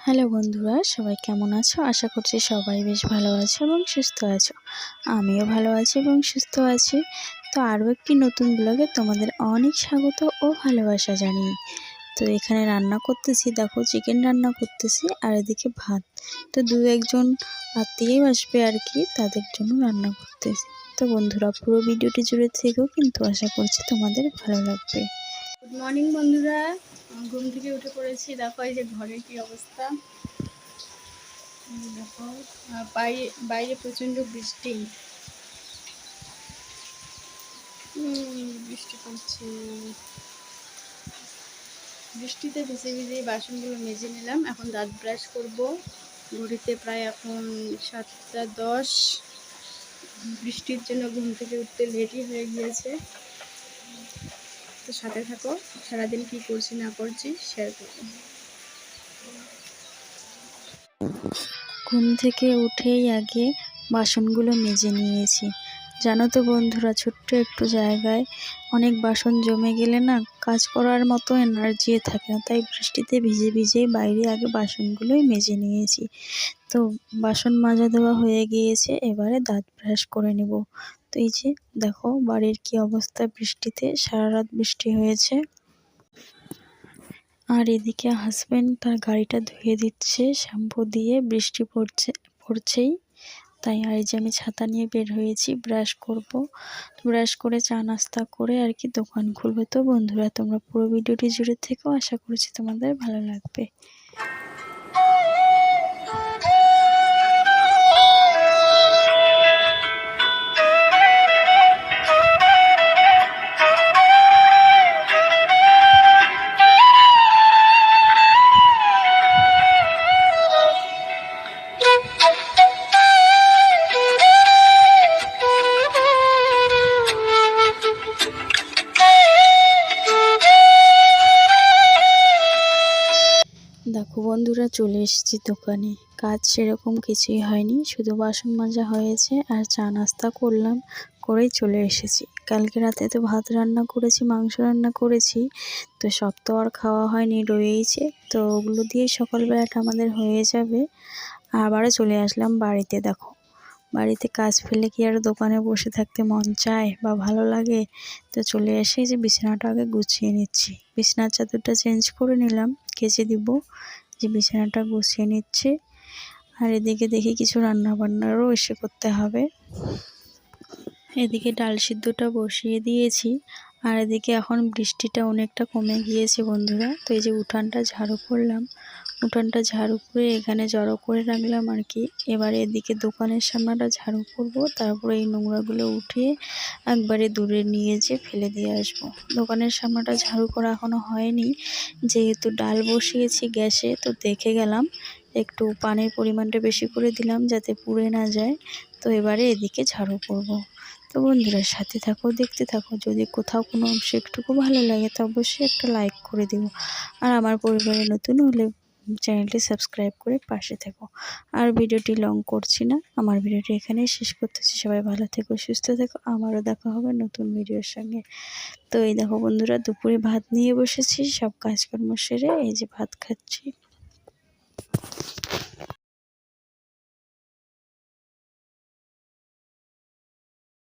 Hello বন্ধুরা, সবাই কেমন আছো? আশা করছি সবাই বেশ ভালো আছো এবং সুস্থ আছো। আমিও ভালো আছি এবং সুস্থ আছি। তো আরও একটি নতুন ব্লগে তোমাদের অনেক স্বাগত ও ভালোবাসা জানিয়ে। তো এখানে রান্না করতেছি, দেখো চিকেন রান্না করতেছি আর এদিকে ভাত। তো একজন আত্মীয় আসবে আর কি, তাদের জন্য রান্না করতেছি। তো বন্ধুরা পুরো ভিডিওটি জুড়ে থেকেও কিন্তু আশা করছি তোমাদের ভালো লাগবে। গুড মর্নিং বন্ধুরা, ঘুম থেকে উঠে পড়েছি। দেখো এই যে ঘরের কি অবস্থা, দেখো বাইরে প্রচণ্ড বৃষ্টি বৃষ্টি পড়ছে। বৃষ্টিতে ভিজে ভিজে বাসনগুলো মেজে নিলাম। এখন দাঁত ব্রাশ করব। ঘড়িতে প্রায় এখন 7টা 10। বৃষ্টির জন্য ঘুম থেকে উঠতে লেটই হয়ে গিয়েছে। তো সাথে থাকো, সারাদিন কি করছি না করছি শেয়ার করবো। ঘুম থেকে উঠেই আগে বাসনগুলো মেজে নিয়েছি। জানো তো বন্ধুরা, ছোট্ট একটু জায়গায় অনেক বাসন জমে গেলে না কাজ করার মতো এনার্জি থাকে না, তাই বৃষ্টিতে ভিজে ভিজেই বাইরে আগে বাসনগুলোই মেজে নিয়েছি। তো বাসন মাজা দেওয়া হয়ে গিয়েছে, এবারে দাঁত ব্রাশ করে নেব। তো এই যে দেখো বাড়ির কি অবস্থা, বৃষ্টিতে সারা রাত বৃষ্টি হয়েছে। আর এদিকে হাজব্যান্ড তার গাড়িটা ধুয়ে দিচ্ছে শ্যাম্পু দিয়ে, বৃষ্টি পড়ছেই তাই। আর এই যে আমি ছাতা নিয়ে বের হয়েছি, ব্রাশ করব। ব্রাশ করে চা নাস্তা করে আর কি দোকান খুলবো। তো বন্ধুরা তোমরা পুরো ভিডিওটি জুড়ে থেকেও আশা করছি তোমাদের ভালো লাগবে। দেখো বন্ধুরা চলে এসেছি দোকানে। কাজ সেরকম কিছুই হয়নি, শুধু বাসন মাজা হয়েছে আর চা নাস্তা করলাম, করেই চলে এসেছি। কালকে রাতে তো ভাত রান্না করেছি, মাংস রান্না করেছি, তো সব তো আর খাওয়া হয়নি, রয়েছে। তো ওগুলো দিয়ে সকালবেলাটা আমাদের হয়ে যাবে। আবারও চলে আসলাম বাড়িতে। দেখো বাড়িতে কাজ ফেলে কি আর দোকানে বসে থাকতে মন চায় বা ভালো লাগে? তো চলে এসে যে বিছানাটা আগে গুছিয়ে নিচ্ছি। বিছানার চাদরটা চেঞ্জ করে নিলাম, কেচে দিব। যে বিছানাটা গুছিয়ে নিচ্ছে। আর এদিকে দেখি কিছু রান্না বান্নারও এসে করতে হবে। এদিকে ডাল সিদ্ধটা বসিয়ে দিয়েছি। আর এদিকে এখন বৃষ্টিটা অনেকটা কমে গিয়েছে বন্ধুরা। তো এই যে উঠানটা ঝাড়ু করলাম, উঠানটা ঝাড়ু করে এখানে জড়ো করে রাখলাম আর কি। এবারে এদিকে দোকানের সামনেটা ঝাড়ু করব, তারপরে এই নোংরাগুলো উঠিয়ে একবারে দূরে নিয়ে যেয়ে ফেলে দিয়ে আসবো। দোকানের সামনেটা ঝাড়ু করা এখনও হয়নি, যেহেতু ডাল বসিয়েছি গ্যাসে। তো দেখে গেলাম, একটু পানির পরিমাণটা বেশি করে দিলাম যাতে পুড়ে না যায়। তো এবারে এদিকে ঝাড়ু করব। তো বন্ধুরা সাথে থাকো, দেখতে থাকো। যদি কোথাও কোনো অংশ একটুকু ভালো লাগে তো অবশ্যই একটা লাইক করে দিও। আর আমার পরিবারে নতুন হলে চ্যানেলটি সাবস্ক্রাইব করে পাশে থেকো। আর ভিডিওটি লং করছি না, আমার ভিডিওটি এখানেই শেষ করতেছি। সবাই ভালো থেকো, সুস্থ থেকো। আমারও দেখা হবে নতুন ভিডিওর সঙ্গে। তো এই দেখো বন্ধুরা, দুপুরে ভাত নিয়ে বসেছি, সব কাজকর্ম সেরে এই যে ভাত খাচ্ছি।